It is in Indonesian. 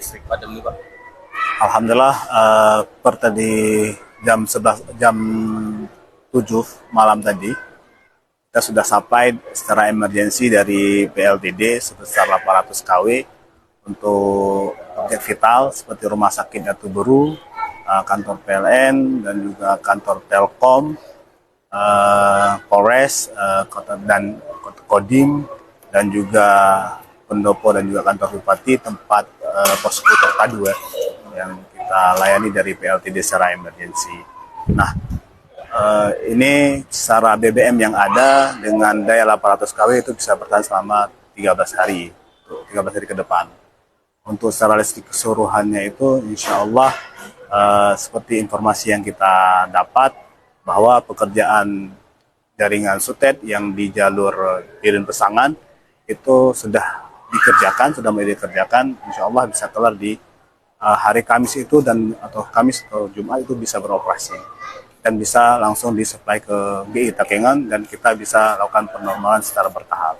listrik padam nih Pak? Alhamdulillah per tadi jam 7 malam tadi kita sudah supply secara emergensi dari PLTD sebesar 800 kW untuk objek vital seperti rumah sakit Datu Beru, kantor PLN dan juga kantor Telkom, Polres, dan Kodim, dan juga pendopo dan juga kantor bupati, tempat posko terpadu yang kita layani dari PLTD secara emergensi. Nah, ini secara BBM yang ada dengan daya 800 kW itu bisa bertahan selama 13 hari, 13 hari ke depan. Untuk secara listrik keseluruhannya itu insya Allah seperti informasi yang kita dapat bahwa pekerjaan jaringan SUTED yang di jalur Biren Pesangan itu sudah mulai dikerjakan, insya Allah bisa kelar di hari Kamis itu atau Kamis atau Jumat itu bisa beroperasi dan bisa langsung disuplai ke GI Takengon dan kita bisa lakukan penormalan secara bertahap.